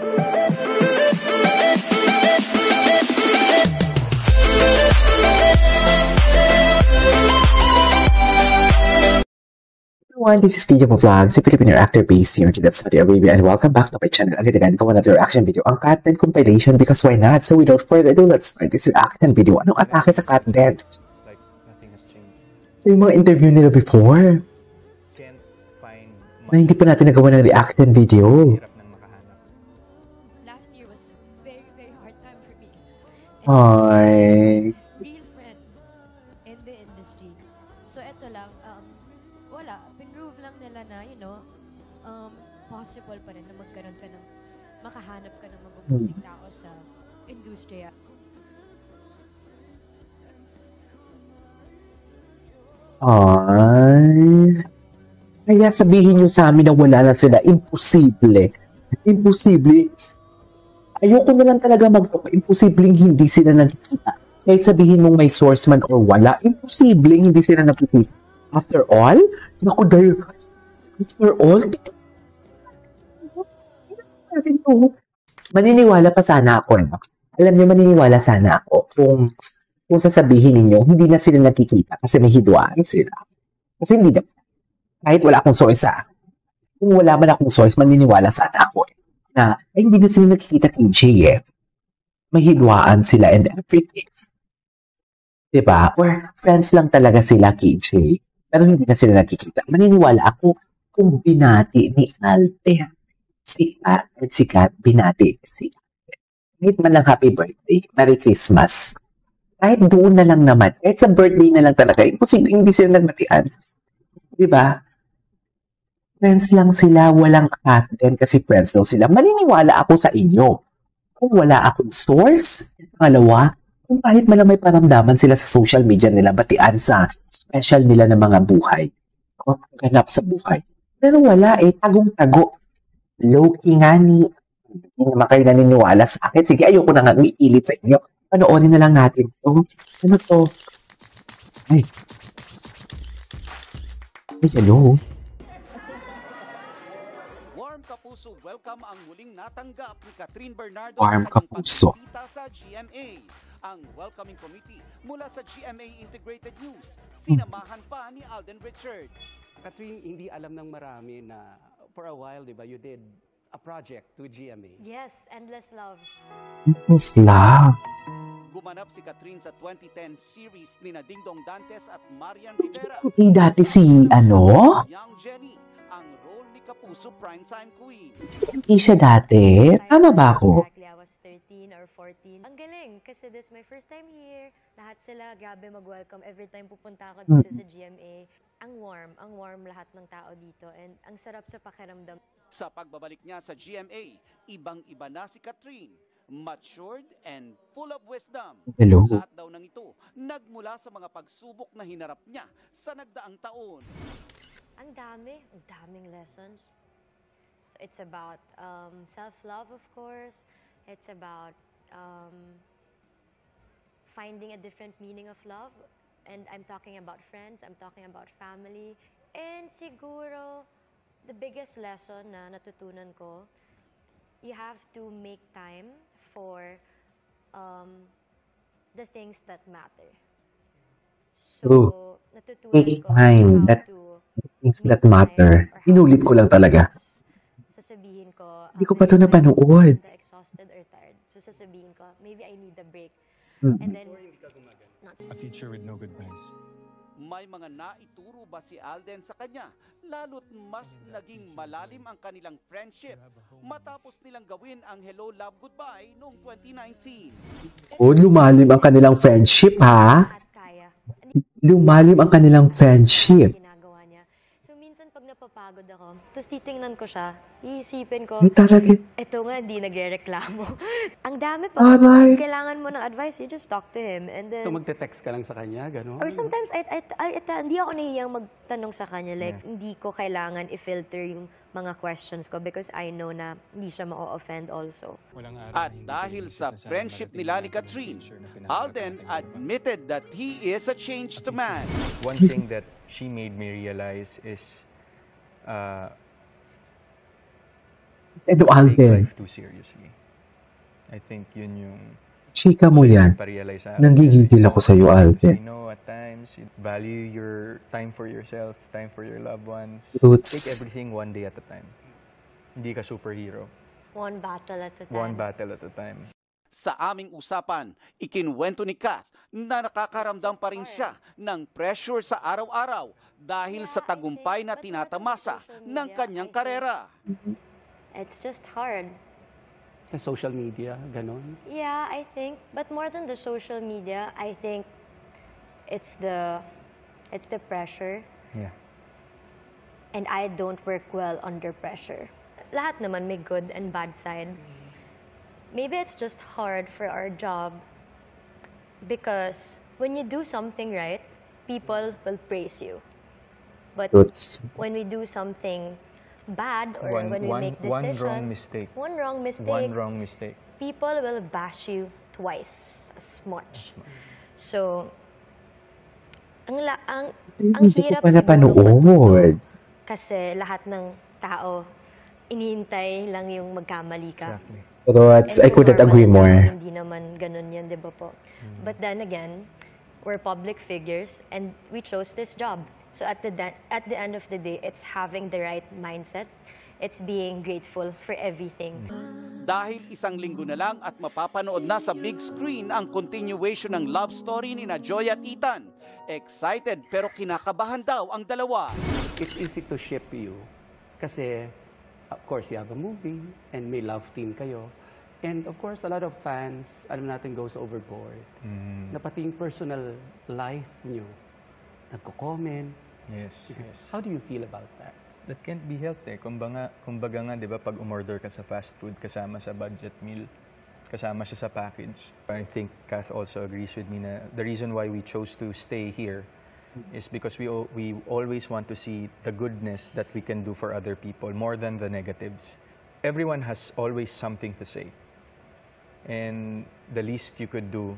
Everyone, this is Kija Vlogs, a Filipino actor based here in Saudi Arabia, and welcome back to my channel. And again, ko another reaction video ang Cat Den compilation because why not? So without further ado, let's start this reaction video. Anong atake sa Cat Den? Like nothing has changed. Yung mga interview nila before Can't find na hindi pa natin nagawa ng reaction video. hirap nang makahanap. Last year was very, very hard time for me. Ay. Real friends in the industry. So eto lang, wala, pinrove lang nila na, possible pa rin na magkaroon ka ng, makahanap ka ng mabubuting tao sa industriya. Ay. Kaya sabihin nyo sa amin na wala na sila. Imposible. Imposible. Ayoko na lang talaga mag-talk. Imposibleng hindi sila nagkikita. Kahit sabihin mong may source man or wala, imposibleng hindi sila nagkikita. After all, naku dahil, after all, maniniwala pa sana ako. Alam niyo, maniniwala sana ako kung sasabihin ninyo, hindi na sila nagkikita kasi may hidwaan sila. Kasi hindi na, kahit wala akong source kung wala man akong source, maniniwala sana ako na hindi na sila nagkikita KJ May hidwaan sila and everything. Diba? Or friends lang talaga sila KJ pero hindi na sila nagkikita. Maniniwala ako kung binati ni Alden si Kat binati si Alden. Kahit man lang happy birthday, Merry Christmas. Kahit doon na lang naman, kahit sa birthday na lang talaga, imposible hindi sila nagmatian. Diba? Friends lang sila, walang Alden kasi friends lang sila. Maniniwala ako sa inyo. Kung wala akong source, pangalawa, kung kahit malang may paramdaman sila sa social media nila, batian sa special nila ng mga buhay o ganap sa buhay. Pero wala tagong-tago. Low-key nga hindi naman kayo naniniwala sa akin. Sige, ayoko na nga iilit sa inyo. Panoorin na lang natin ito. Ano to? Ay, hello. Warm Kapuso, welcome ang muling natanggap ni Catherine Bernardo Warm Kapuso. sa GMA. Ang welcoming committee mula sa GMA Integrated News. Sinamahan pa ni Alden Richards. Catherine, hindi alam ng marami na for a while, di ba, you did a project to GMA. Yes, Endless Love. Endless Love. Gumanap si Catherine sa 2010 series ni Dingdong Dantes at Marian Rivera. Dati si Young Jenny, ang role ni Kapuso Primetime Queen. Hindi siya dati. Tama ba ako? Exactly, I was 13 or 14. Ang galing, kasi this is my first time here. Lahat sila, grabe mag-welcome every time pupunta ako dito sa GMA. Ang warm lahat ng tao dito. And ang sarap sa pakiramdam. Sa pagbabalik niya sa GMA, ibang-iba na si Catherine. Matured and full of wisdom. Hello. Lahat daw ng ito, nagmula sa mga pagsubok na hinarap niya sa nagdaang taon. Ang daming lessons. It's about self-love, of course. It's about finding a different meaning of love. And I'm talking about friends, I'm talking about family. And siguro, the biggest lesson na natutunan ko, you have to make time for the things that matter. True. Natutunan Take ko time, how that to things that make matter. time or how Inulit ko lang talaga. sasabihin ko, Hindi ko pa ito napanood. exhausted or tired. So sasabihin ko, maybe I need a break. Mm. And then, A future with no goodbyes. May mga naituro ba si Alden sa kanya? Lalo't mas naging malalim ang kanilang friendship matapos nilang gawin ang Hello Love Goodbye noong 2019. Oh, lumalim ang kanilang friendship, ha? at kaya. Lumalim ang kanilang friendship. Ginagawa niya. So minsan pag napapagod ako, tapos titingnan ko siya, iisipin ko, Ay, talaga. eto nga, di nagre-reklamo. Ang dami pa. Aray. Kailangan mo ng advice, you just talk to him. And then, So magte-text ka lang sa kanya, gano'n? or sometimes, hindi ako nahihiyang magtanong sa kanya. Like, hindi ko kailangan i-filter yung mga questions ko because I know na hindi siya ma-offend also. Walang araw At na hindi dahil ko sa siya friendship marating nila na ni Catherine, picture na pinapakita Alden ko. admitted that he is a changed man. One thing that she made me realize is Ano, take Alden? life too seriously. I think yun yung Chika mo yan. pa-realize sa akin. Nanggigigil ako sa'yo, Kasi Alden. I know at times, you value your time for yourself, time for your loved ones. Roots. Take everything one day at a time. Hindi ka superhero. One battle at a time. One battle at a time. Sa aming usapan, ikinwento ni Kath na nakakaramdam pa rin siya ng pressure sa araw-araw dahil sa tagumpay na tinatamasa ng kanyang karera. It's just hard. Sa social media, ganon. Yeah, I think. But more than the social media, I think it's the pressure. Yeah. And I don't work well under pressure. Lahat naman may good and bad side. Maybe it's just hard for our job because when you do something right, people will praise you. But Roots. when we do something bad or when we make decisions, one wrong mistake, people will bash you twice as much. So, ang Hindi ko hirap pala siguro panood. kasi lahat ng tao inihintay lang yung magkamali ka. Exactly. Roots, I And couldn't normal agree lang, more. Hindi naman ganun yan, di ba po? But then again, we're public figures and we chose this job. So at the end of the day, it's having the right mindset. It's being grateful for everything. Dahil isang linggo na lang at mapapanood na sa big screen ang continuation ng love story ni Joy at Ethan. Excited pero kinakabahan daw ang dalawa. It's easy to ship you. Kasi, of course, you have a movie and may love team kayo. And of course, a lot of fans, alam natin, goes overboard. Na pati yung personal life nyo, nagko-comment. Yes, yes. How do you feel about that? That can't be helped eh. Kumbaga nga, di ba, pag umorder ka sa fast food, kasama sa budget meal, kasama siya sa package. I think Kath also agrees with me na the reason why we chose to stay here is because we always want to see the goodness that we can do for other people more than the negatives. Everyone has always something to say. And the least you could do,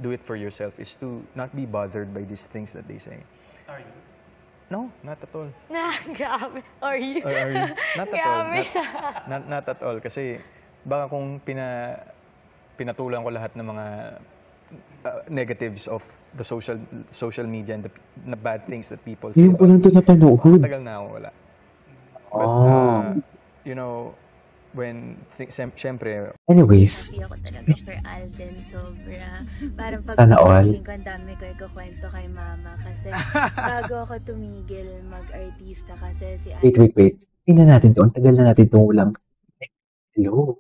do it for yourself, is to not be bothered by these things that they say. Are you? No, not at all. Grabe. Are you? Or are you? Not at all. Grabe siya. Not at all. Kasi baka kung pinatulan ko lahat ng mga negatives of the social media and the bad things that people say. Yung ko lang ito napanood. Tagal na ako wala. But, siyempre, Anyways, Happy ako talaga for Alden, sobra. Parang pag Sana all. feeling ko, ang dami ko ikukwento kay mama kasi bago ako tumigil mag-artista kasi si Alden. wait. Tingnan natin to. Ang tagal na natin itong walang... Hello?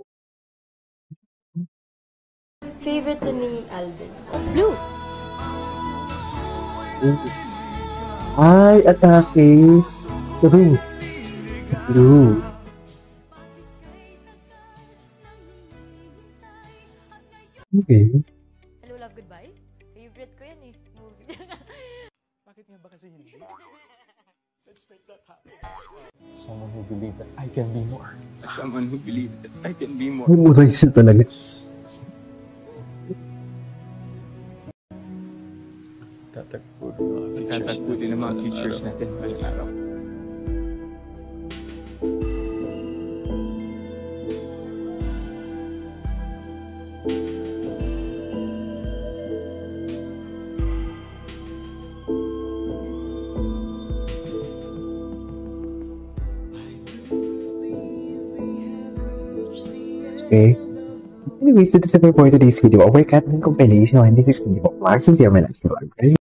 Favorite na ni Alden? Blue! Ay, atake. Blue. Blue. Okay. Hello, Love, Goodbye? Favorite ko yan eh. Movie. bakit nga ba kasi hindi? Let's make that happen. Someone who believes that I can be more. Someone who believes that I can be more. Mumuray siya talaga. Tatagpo din ang mga features natin balang araw. Okay. Anyways, that's it for today's video. Our cat compilation. And this is Kindy Book Marks. And see you on my next vlog.